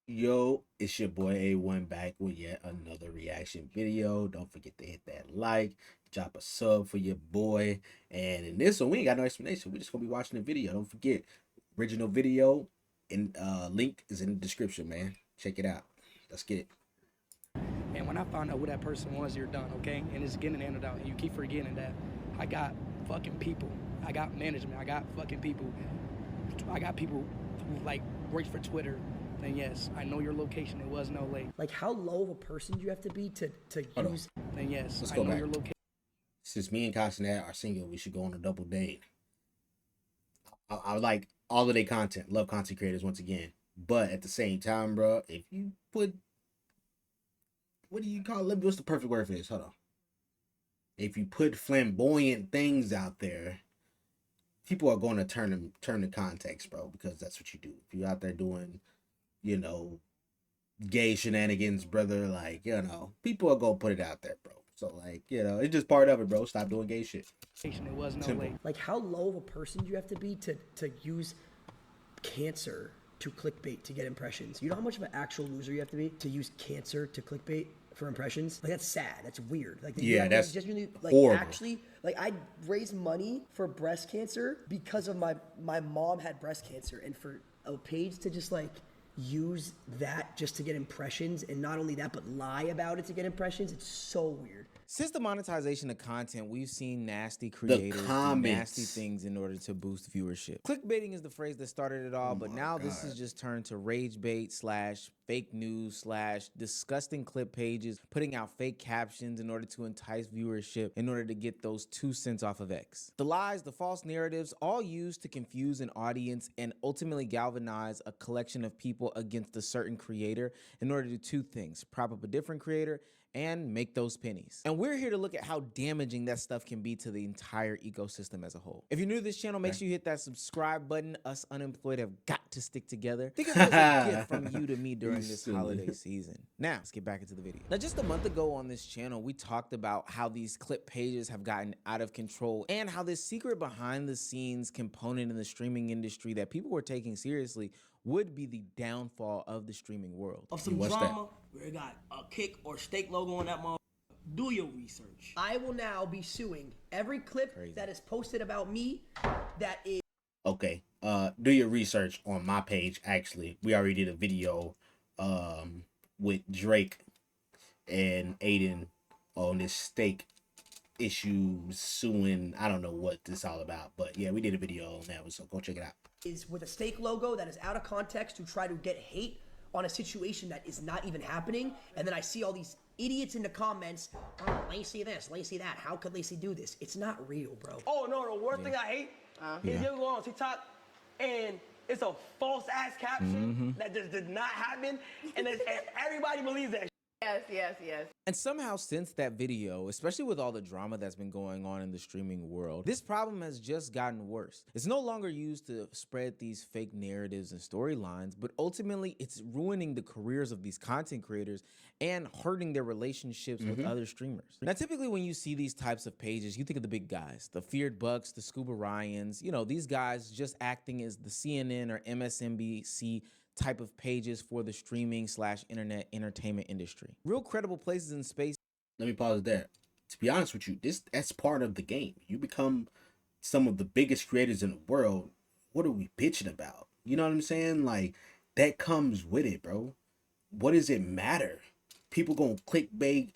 Yo, it's your boy A1 back with yet another reaction video. Don't forget to hit that like, drop a sub for your boy. And in this one, we ain't got no explanation. We're just gonna be watching the video. Don't forget, original video and link is in the description, man. Check it out. Let's get it. And when I found out who that person was, you're done, okay? And it's getting handed out. And you keep forgetting that I got fucking people. I got management. I got fucking people. I got people who like works for Twitter. And yes, I know your location. It was no late. Like, how low of a person do you have to be to Hold on. use? And yes, Let's I go know back. your location. Since me and Castanet are single, we should go on a double date. I like all of their content. Love content creators once again. But at the same time, bro, if you put what do you call it? What's the perfect word for this? Hold on. If you put flamboyant things out there, people are going to turn the context, bro, because that's what you do. If you're out there doing, you know, gay shenanigans, brother, like, people are gonna put it out there, bro. So like, it's just part of it, bro. Stop doing gay shit. It was no Simple. late. Like, how low of a person do you have to be to use cancer to clickbait to get impressions? You know how much of an actual loser you have to be to use cancer to clickbait for impressions? Like, that's sad. That's weird. Like, Yeah, that's just really, like, horrible. actually, like, I raised money for breast cancer because of my mom had breast cancer, and for a page to just like use that just to get impressions, and not only that but lie about it to get impressions, it's so weird. Since the monetization of content, we've seen nasty creators do nasty things in order to boost viewership. Clickbaiting is the phrase that started it all, but now this has just turned to rage bait / fake news / disgusting clip pages, putting out fake captions in order to entice viewership in order to get those 2 cents off of X. The lies, the false narratives, all used to confuse an audience and ultimately galvanize a collection of people against a certain creator in order to do 2 things: prop up a different creator and make those pennies. And we're here to look at how damaging that stuff can be to the entire ecosystem as a whole. If you're new to this channel, make sure you hit that subscribe button. Us unemployed have got to stick together. Think of it as a gift from you to me during this holiday season. Now, let's get back into the video. Now, just a month ago on this channel, we talked about how these clip pages have gotten out of control and how this secret behind the scenes component in the streaming industry that people were taking seriously would be the downfall of the streaming world. Of some drama where it got a kick or steak logo on that motherfucker. Do your research. I will now be suing every clip that is posted about me that is. Okay. Do your research on my page. Actually, we already did a video with Drake and Aiden on this steak issue suing. I don't know what this is all about, but yeah, we did a video on that, so go check it out. Is with a steak logo that is out of context to try to get hate on a situation that is not even happening, and then I see all these idiots in the comments, oh, Lacey this, Lacey that, how could Lacey do this? It's not real, bro. Oh no, the worst thing I hate is you go on TikTok and it's a false ass caption that just did not happen, and everybody believes that. Yes. And somehow since that video, especially with all the drama that's been going on in the streaming world, this problem has just gotten worse. It's no longer used to spread these fake narratives and storylines, but ultimately it's ruining the careers of these content creators and hurting their relationships with other streamers. Now, typically when you see these types of pages, you think of the big guys, the Feared Bucks, the Scuba Ryans, these guys just acting as the CNN or MSNBC type of pages for the streaming / internet entertainment industry. Real credible places in space. Let me pause there. To be honest with you, that's part of the game. You become some of the biggest creators in the world. What are we bitching about? You know what I'm saying? Like, that comes with it, bro. What does it matter? People gonna clickbait,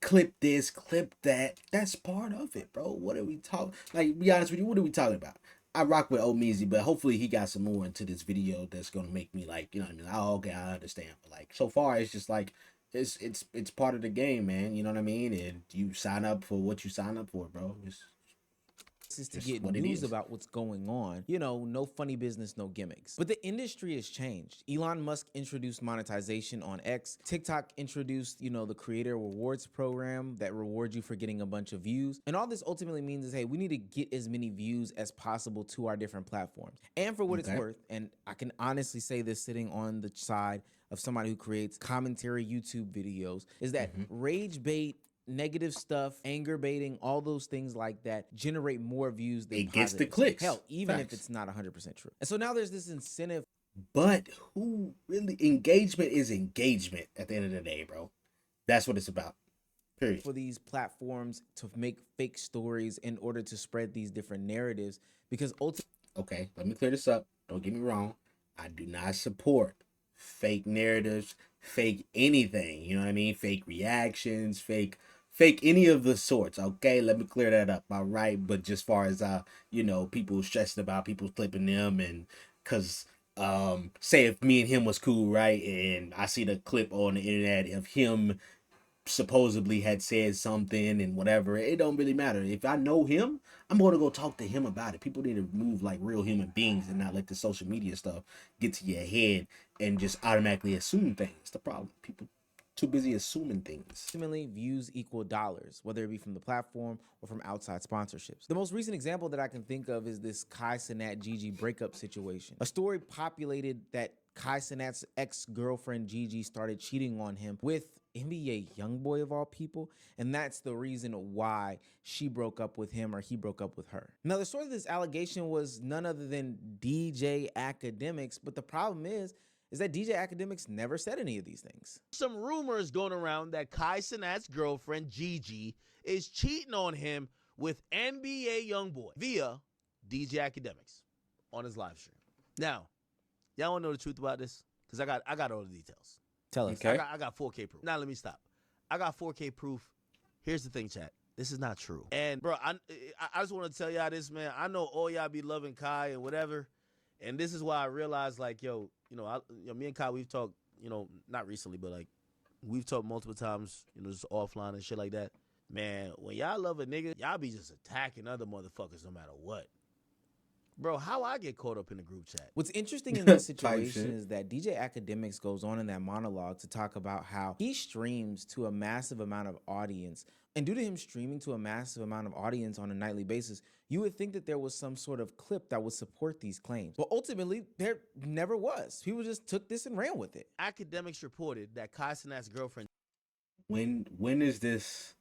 clip this, clip that. That's part of it, bro. What are we talking? Like, be honest with you, what are we talking about? I rock with Omeezy, but hopefully he got some more into this video that's gonna make me like, you know what I mean? Oh, okay, I understand. But like, so far it's just like it's part of the game, man. You know what I mean? And you sign up for what you sign up for, bro. Is to get news about what's going on. No funny business, no gimmicks. But the industry has changed. Elon Musk introduced monetization on X. TikTok introduced, the creator rewards program that rewards you for getting a bunch of views. And all this ultimately means is, hey, we need to get as many views as possible to our different platforms. And for what it's worth, and I can honestly say this sitting on the side of somebody who creates commentary YouTube videos, is that rage bait, negative stuff, anger baiting, all those things like that generate more views than it gets the positives. clicks. Hell, even if it's not 100% true. And so now there's this incentive. But who really engagement is engagement at the end of the day, bro. That's what it's about. Period. For these platforms to make fake stories in order to spread these different narratives, because ultimately, okay, let me clear this up. Don't get me wrong. I do not support fake narratives, fake anything. You know what I mean? Fake reactions, fake any of the sorts. Okay, let me clear that up. All right, but just far as people stressing about people clipping them, and because say if me and him was cool, right, and I see the clip on the internet of him supposedly had said something and whatever, it don't really matter. If I know him, I'm going to go talk to him about it. People need to move like real human beings and not let the social media stuff get to your head and just automatically assume things. The problem, people too busy assuming things. views equal dollars, whether it be from the platform or from outside sponsorships. The most recent example that I can think of is this Kai Cenat Gigi breakup situation. A story populated that Kai Cenat's ex-girlfriend Gigi started cheating on him with NBA YoungBoy of all people, and that's the reason why she broke up with him or he broke up with her. Now, the source of this allegation was none other than DJ Academics, but the problem is that DJ Academics never said any of these things. Some rumors going around that Kai Cenat's girlfriend Gigi is cheating on him with NBA YoungBoy via DJ Academics on his live stream. Now, y'all want to know the truth about this? Because I got all the details. Tell us. Okay. I got 4K proof. Now let me stop. I got 4K proof. Here's the thing, chat. This is not true. And bro, I just want to tell y'all this, man. I know all y'all be loving Kai and whatever, and this is why I realized, like, me and Kai, we've talked, not recently, but like, we've talked multiple times, just offline and shit like that. Man, when y'all love a nigga, y'all be just attacking other motherfuckers no matter what. Bro, how I get caught up in the group chat? What's interesting in this situation is that DJ Academics goes on in that monologue to talk about how he streams to a massive amount of audience. And due to him streaming to a massive amount of audience on a nightly basis, you would think that there was some sort of clip that would support these claims. But ultimately, there never was. People just took this and ran with it. Academics reported that Kai Cenat's girlfriend... When has this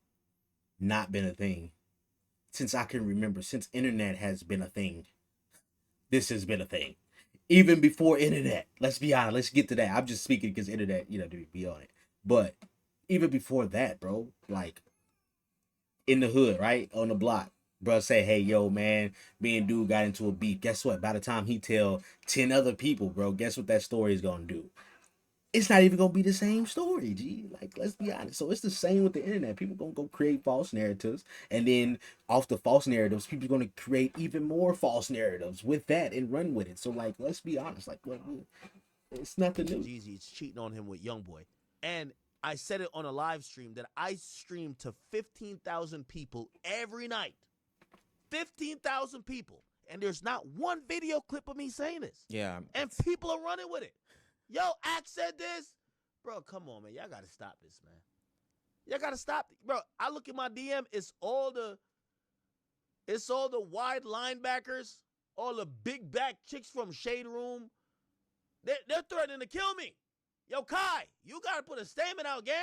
not been a thing? Since I can remember, since internet has been a thing. This has been a thing. Even before internet. Let's be honest. Let's get to that. I'm just speaking because internet, to be on it. But even before that, bro, like in the hood, right? On the block. Bro say, hey, yo, man, me and dude got into a beef. Guess what? By the time he tell 10 other people, bro, guess what that story is going to do? It's not even going to be the same story, G. Like, let's be honest. So it's the same with the internet. People going to go create false narratives. And then off the false narratives, people are going to create even more false narratives with that and run with it. So, like, let's be honest. Like, it's nothing new. Jeezy's cheating on him with YoungBoy. And I said it on a live stream that I stream to 15,000 people every night. 15,000 people. And there's not one video clip of me saying this. Yeah. And people are running with it. Yo, Axe said this. Bro, come on, man. Y'all got to stop this, man. Y'all got to stop. Bro, I look at my DM. It's all the wide linebackers, all the big back chicks from Shade Room. They're threatening to kill me. Yo, Kai, you got to put a statement out, gang.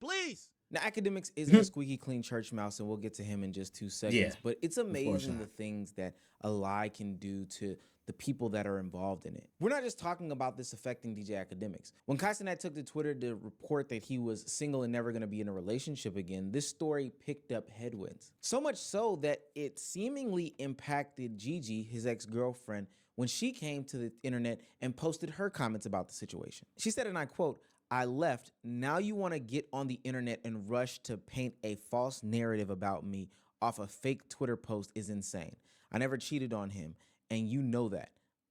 Please. Now, Academics isn't a squeaky clean church mouse, and we'll get to him in just 2 seconds. Yeah, but it's amazing the things that a lie can do to the people that are involved in it. We're not just talking about this affecting DJ Academics. When Kai Cenat took to Twitter to report that he was single and never going to be in a relationship again, this story picked up headwinds. So much so that it seemingly impacted Gigi, his ex-girlfriend, when she came to the internet and posted her comments about the situation. She said, and I quote, "I left, now you want to get on the internet and rush to paint a false narrative about me off a fake Twitter post is insane. I never cheated on him, and you know that.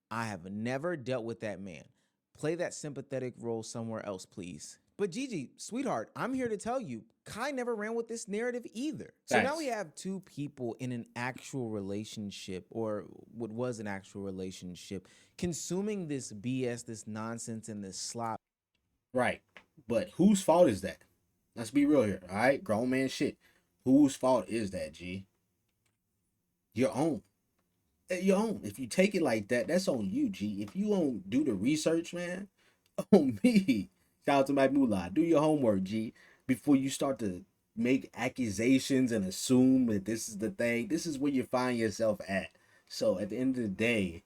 I have never dealt with that man. Play that sympathetic role somewhere else, please." But Gigi, sweetheart, I'm here to tell you, Kai never ran with this narrative either. So now we have two people in an actual relationship, or what was an actual relationship, consuming this BS, this nonsense, and this slop. Right. But whose fault is that? Let's be real here, all right? Grown man shit. Whose fault is that, G? Your own. Your own. If you take it like that, that's on you, G. If you don't do the research, man, on me. Shout out to my moolah. Do your homework, G, before you start to make accusations and assume that this is the thing. This is where you find yourself at. So at the end of the day,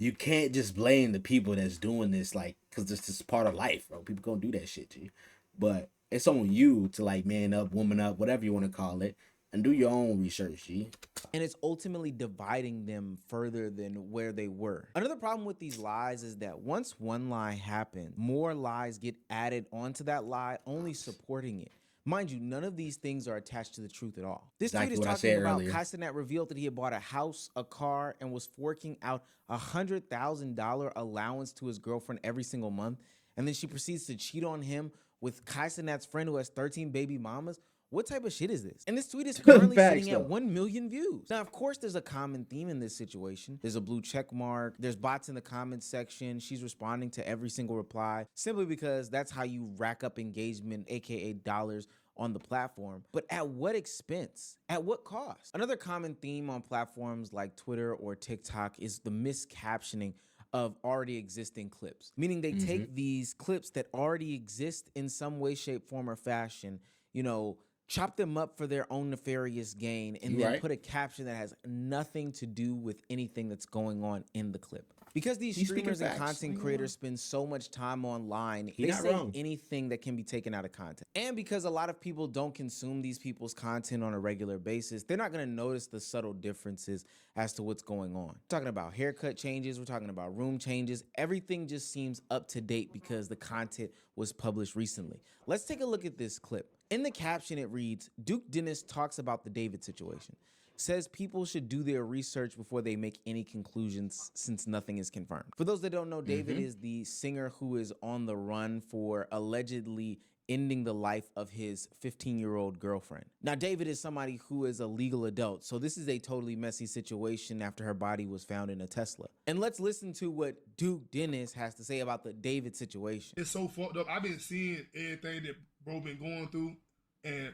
you can't just blame the people that's doing this, like, because this is part of life, bro. People gonna do that shit to you. But it's on you to, like, man up, woman up, whatever you want to call it, and do your own research, G. And it's ultimately dividing them further than where they were. Another problem with these lies is that once one lie happens, more lies get added onto that lie, only supporting it. Mind you, none of these things are attached to the truth at all. This Exactly tweet is what I talking said about earlier. Kai Cenat revealed that he had bought a house, a car, and was forking out $100,000 allowance to his girlfriend every single month. And then she proceeds to cheat on him with Kai Cenat's friend who has 13 baby mamas. What type of shit is this? And this tweet is currently sitting at 1 million views. Now, of course, there's a common theme in this situation. There's a blue check mark. There's bots in the comments section. She's responding to every single reply simply because that's how you rack up engagement, aka dollars, on the platform. But at what expense? At what cost? Another common theme on platforms like Twitter or TikTok is the miscaptioning of already existing clips, meaning they take these clips that already exist in some way, shape, form, or fashion, you know, chop them up for their own nefarious gain, and then put a caption that has nothing to do with anything that's going on in the clip. Because these streamers and content creators spend so much time online, they say anything that can be taken out of context. And because a lot of people don't consume these people's content on a regular basis, they're not gonna notice the subtle differences as to what's going on. We're talking about haircut changes, we're talking about room changes, everything just seems up to date because the content was published recently. Let's take a look at this clip. In the caption, it reads, Duke Dennis talks about the David situation. Says people should do their research before they make any conclusions since nothing is confirmed. For those that don't know, David is the singer who is on the run for allegedly ending the life of his 15-year-old girlfriend. Now, David is somebody who is a legal adult, so this is a totally messy situation after her body was found in a Tesla. And let's listen to what Duke Dennis has to say about the David situation. It's so fucked up. I've been seeing everything that bro been going through, and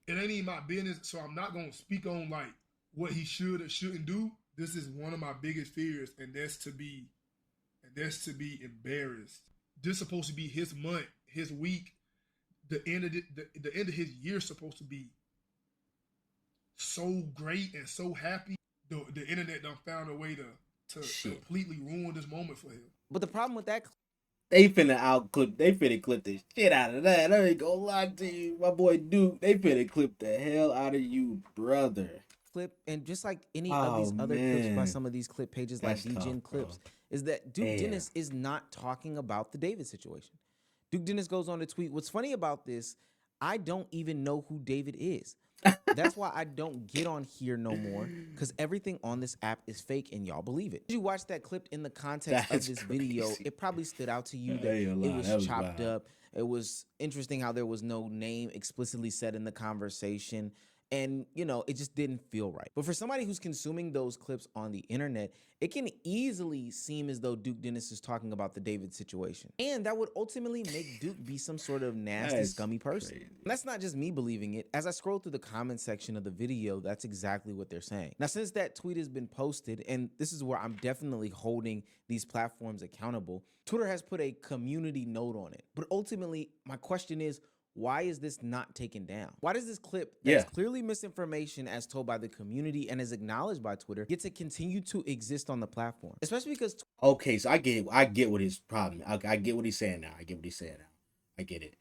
it ain't even my business, so I'm not gonna speak on like what he should or shouldn't do. This is one of my biggest fears, and that's to be embarrassed. This is supposed to be his month, his week. The end of his year is supposed to be so great and so happy. The internet done found a way to completely ruin this moment for him. But the problem with that, they finna clip the shit out of that. I ain't gonna lie to you, my boy Duke. They finna clip the hell out of you, brother. Clip, and just like any of these other clips by some of these clip pages like DGen Clips, is that Duke Dennis is not talking about the David situation. Duke Dennis goes on to tweet, what's funny about this, I don't even know who David is. That's why I don't get on here no more, because everything on this app is fake and y'all believe it. As you watch that clip in the context of this video, it probably stood out to you that it was chopped up. It was interesting how there was no name explicitly said in the conversation. And, you know, it just didn't feel right. But for somebody who's consuming those clips on the internet, it can easily seem as though Duke Dennis is talking about the David situation. And that would ultimately make Duke be some sort of nasty, scummy person. And that's not just me believing it. As I scroll through the comment section of the video, that's exactly what they're saying. Now, since that tweet has been posted, and this is where I'm definitely holding these platforms accountable, Twitter has put a community note on it. But ultimately, my question is, why is this not taken down? Why does this clip that's clearly misinformation as told by the community and is acknowledged by Twitter get to continue to exist on the platform? Especially because... Okay, so I get what his problem. I get what he's saying now. I get it.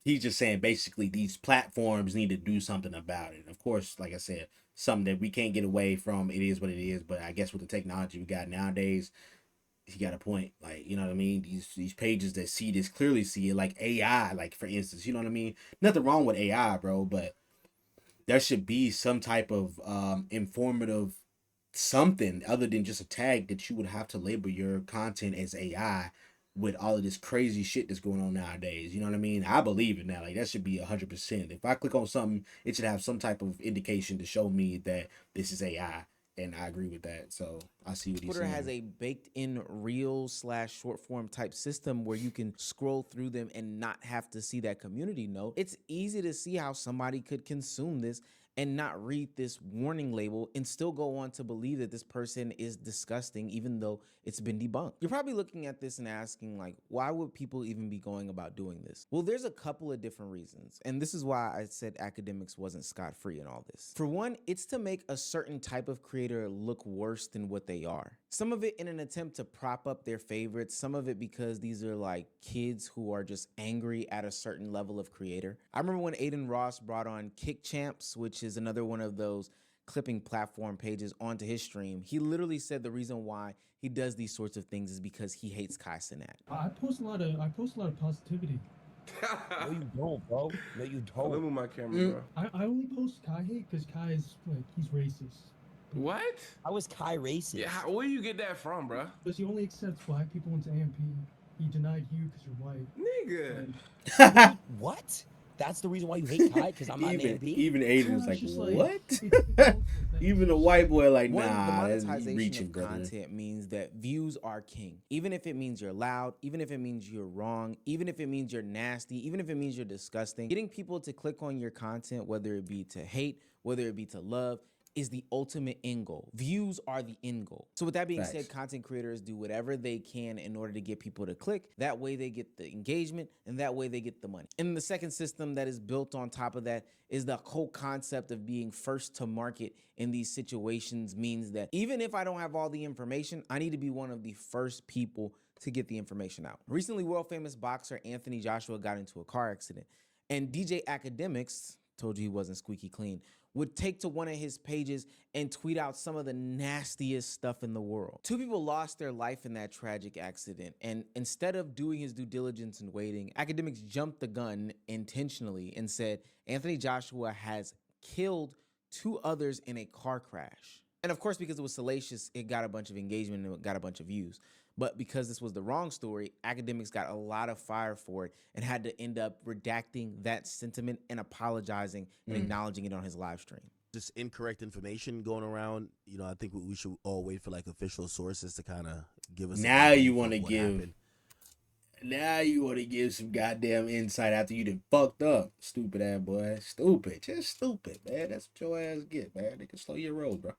He's just saying basically these platforms need to do something about it. Of course, like I said, something that we can't get away from. It is what it is. But I guess with the technology we got nowadays, he got a point. Like, you know what I mean? These pages that see this clearly see it, like AI, like for instance, you know what I mean? Nothing wrong with AI, bro, but there should be some type of informative something other than just a tag that you would have to label your content as AI with all of this crazy shit that's going on nowadays. You know what I mean? I believe it now. Like, that should be 100%. If I click on something, it should have some type of indication to show me that this is AI. And I agree with that. So I see what he's saying. Twitter has a baked-in reel/short form type system where you can scroll through them and not have to see that community note. It's easy to see how somebody could consume this and not read this warning label and still go on to believe that this person is disgusting, even though it's been debunked. You're probably looking at this and asking, like, why would people even be going about doing this? Well, there's a couple of different reasons. And this is why I said academics wasn't scot-free in all this. For one, it's to make a certain type of creator look worse than what they are. Some of it in an attempt to prop up their favorites, some of it because these are like kids who are just angry at a certain level of creator. I remember when Aiden Ross brought on Kick Champs, which is another one of those clipping platform pages, onto his stream. He literally said the reason why he does these sorts of things is because he hates Kai Cenat. I post a lot of positivity. No, you don't, bro. No, you don't. Let me move my camera, bro. I only post Kai hate because Kai is like, he's racist. What? How was Kai racist? Yeah, where you get that from, bro? Because he only accepts black people into AMP. He denied you because you're white. Nigga. What? That's the reason why you hate Kai? Because I'm not an AMP? Even Aiden's like, what? Like, even a white boy like, One, nah, the that's monetization reaching, of brother. content means that views are king. Even if it means you're loud, even if it means you're wrong, even if it means you're nasty, even if it means you're disgusting, getting people to click on your content, whether it be to hate, whether it be to love, is the ultimate end goal. Views are the end goal. So with that being said, content creators do whatever they can in order to get people to click. That way they get the engagement and that way they get the money. And the second system that is built on top of that is the whole concept of being first to market in these situations means that even if I don't have all the information, I need to be one of the first people to get the information out. Recently, world famous boxer Anthony Joshua got into a car accident, and DJ Academics, told you he wasn't squeaky clean, would take to one of his pages and tweet out some of the nastiest stuff in the world. 2 people lost their life in that tragic accident, and instead of doing his due diligence and waiting, Academics jumped the gun intentionally and said Anthony Joshua has killed 2 others in a car crash. And of course, because it was salacious, it got a bunch of engagement and it got a bunch of views. But because this was the wrong story, Academics got a lot of fire for it and had to end up redacting that sentiment and apologizing and acknowledging it on his live stream. Just incorrect information going around. You know, I think we should all wait for like official sources to kind of give us. Now you want to give. Now you want to give some goddamn insight after you done fucked up. Stupid ass boy. Stupid. Just stupid, man. That's what your ass get, man. They can slow your roll, bro.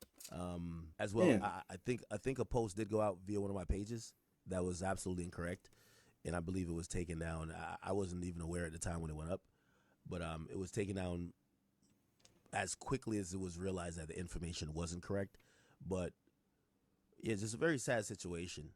As well, I think a post did go out via one of my pages that was absolutely incorrect, and I believe it was taken down. I wasn't even aware at the time when it went up, but it was taken down as quickly as it was realized that the information wasn't correct. But yeah, just a very sad situation.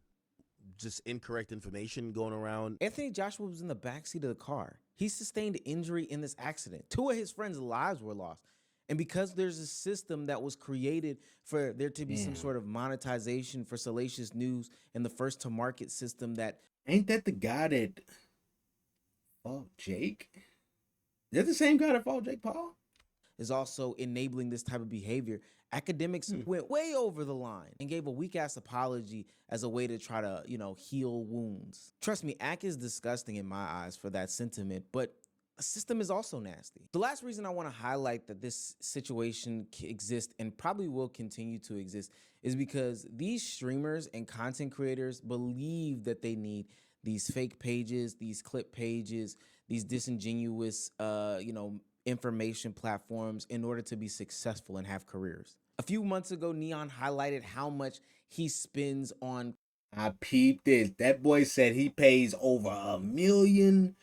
Just incorrect information going around. Anthony Joshua was in the backseat of the car. He sustained injury in this accident. 2 of his friends' lives were lost. And because there's a system that was created for there to be some sort of monetization for salacious news and the first to market system that... Ain't that the guy that fought Jake? Is that the same guy that fought Jake Paul? Is also enabling this type of behavior. Academics went way over the line and gave a weak-ass apology as a way to try to, heal wounds. Trust me, Ak is disgusting in my eyes for that sentiment, but the system is also nasty. The last reason I want to highlight that this situation exists and probably will continue to exist is because these streamers and content creators believe that they need these fake pages, these clip pages, these disingenuous, information platforms in order to be successful and have careers. A few months ago, Neon highlighted how much he spends on... I peeped this. That boy said he pays over $1 million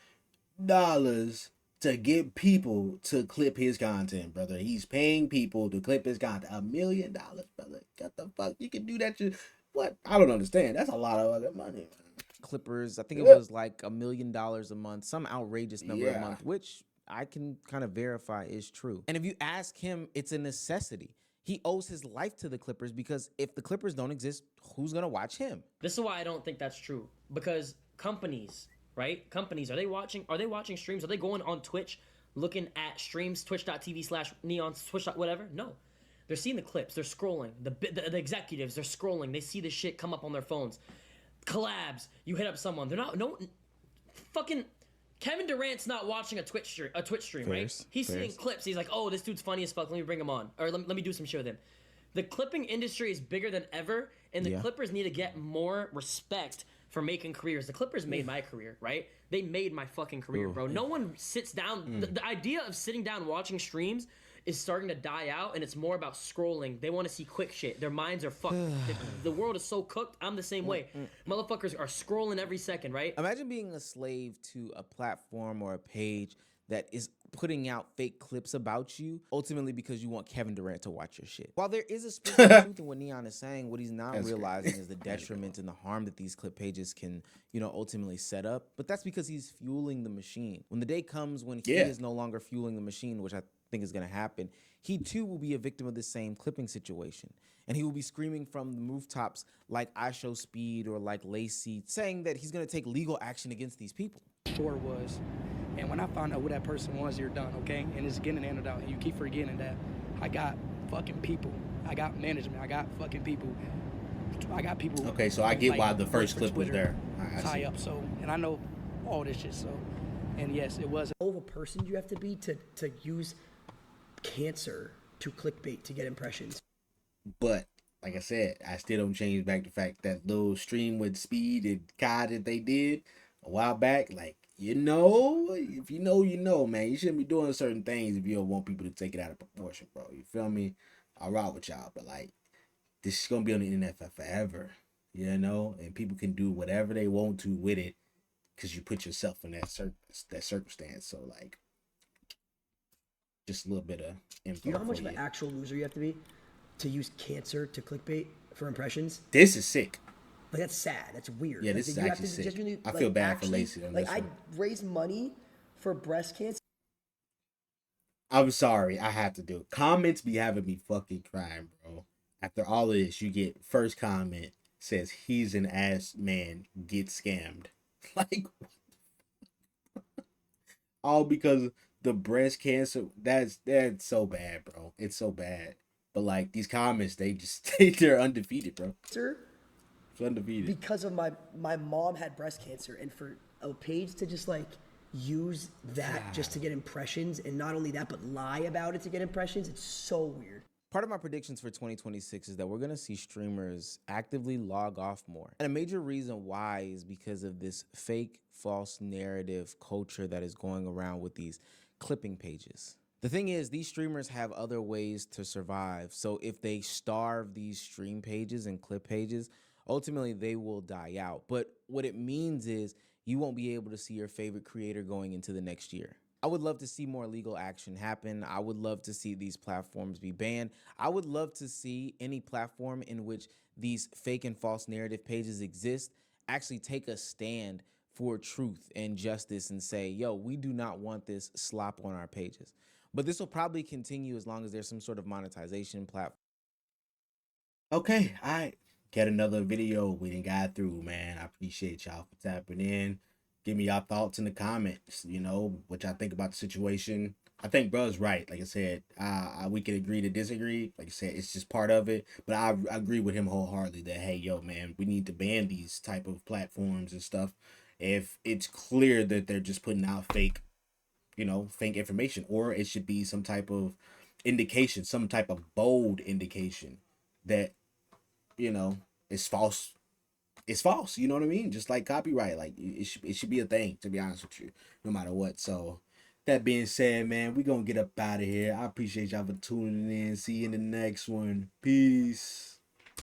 to get people to clip his content, brother. He's paying people to clip his content. $1 million, brother. What the fuck? You can do that. What? I don't understand. That's a lot of other money, man. Clippers, I think it was like $1 million a month, some outrageous number a month, which I can kind of verify is true. And if you ask him, it's a necessity. He owes his life to the Clippers because if the Clippers don't exist, who's gonna watch him? This is why I don't think that's true. Because companies, right? Companies, are they watching streams? Are they going on Twitch, looking at streams, twitch.tv/neon, twitch. Whatever? No. They're seeing the clips. They're scrolling. The executives, they're scrolling. They see the shit come up on their phones. Collabs. You hit up someone. They're not, fucking... Kevin Durant's not watching a Twitch stream, right? He's seeing clips. He's like, oh, this dude's funny as fuck. Let me bring him on. Or let me do some shit with him. The clipping industry is bigger than ever, and the Clippers need to get more respect for making careers. The Clippers made my career, right? They made my fucking career, bro. No one sits down. The idea of sitting down watching streams is starting to die out, and it's more about scrolling. They want to see quick shit. Their minds are fucked. The world is so cooked. I'm the same way. Motherfuckers are scrolling every second, right? Imagine being a slave to a platform or a page that is putting out fake clips about you, ultimately because you want Kevin Durant to watch your shit. While there is a sprinkle of truth in what Neon is saying, what he's not realizing is the detriment and the harm that these clip pages can, ultimately set up. But that's because he's fueling the machine. When the day comes when he is no longer fueling the machine, which I think is going to happen, he too will be a victim of the same clipping situation. And he will be screaming from the rooftops like I Show Speed or like Lacey, saying that he's going to take legal action against these people. Sure was. And when I found out who that person was, you're done, okay? And it's getting handed out. And you keep forgetting that I got fucking people. I got management. I got fucking people. I got people. Okay, so I get like, why the first clip was there. Tie up. So, and I know all this shit. So, and yes, it was. Of a person you have to be to use cancer to clickbait to get impressions. But like I said, I still don't change back the fact that little stream with Speed and Kai that they did a while back, like, if you know, man. You shouldn't be doing certain things if you don't want people to take it out of proportion, bro. You feel me? I'll rock with y'all, but like, this is gonna be on the internet forever, and people can do whatever they want to with it because you put yourself in that circumstance. So like, just a little bit of info. You know how much of an actual loser you have to be to use cancer to clickbait for impressions? This is sick. Like, that's sad. That's weird. Yeah, this is actually sick. I feel bad for Lacey on this one. I raise money for breast cancer. I'm sorry, I have to do it. Comments be having me fucking crying, bro. After all of this, you get first comment says he's an ass man, get scammed. Like, all because the breast cancer. That's so bad, bro. It's so bad. But like, these comments, they're undefeated, bro. It's undefeated. Because of my mom had breast cancer, and for a page to just like use that just to get impressions, and not only that, but lie about it to get impressions, it's so weird. Part of my predictions for 2026 is that we're going to see streamers actively log off more. And a major reason why is because of this fake, false narrative culture that is going around with these clipping pages. The thing is, these streamers have other ways to survive. So if they starve these stream pages and clip pages, ultimately they will die out. But what it means is you won't be able to see your favorite creator going into the next year. I would love to see more legal action happen. I would love to see these platforms be banned. I would love to see any platform in which these fake and false narrative pages exist actually take a stand for truth and justice and say, yo, we do not want this slop on our pages. But this will probably continue as long as there's some sort of monetization platform. Okay, all right. Get another video we done got through, man. I appreciate y'all for tapping in. Give me y'all thoughts in the comments, what y'all think about the situation. I think bro's right. Like I said, we can agree to disagree. Like I said, it's just part of it. But I agree with him wholeheartedly that, hey, yo, man, we need to ban these type of platforms and stuff if it's clear that they're just putting out fake information, or it should be some type of indication, some type of bold indication that, it's false. It's false, you know what I mean? Just like copyright, like it should be a thing, to be honest with you, no matter what. So that being said, man, we gonna get up out of here. I appreciate y'all for tuning in. See you in the next one. Peace.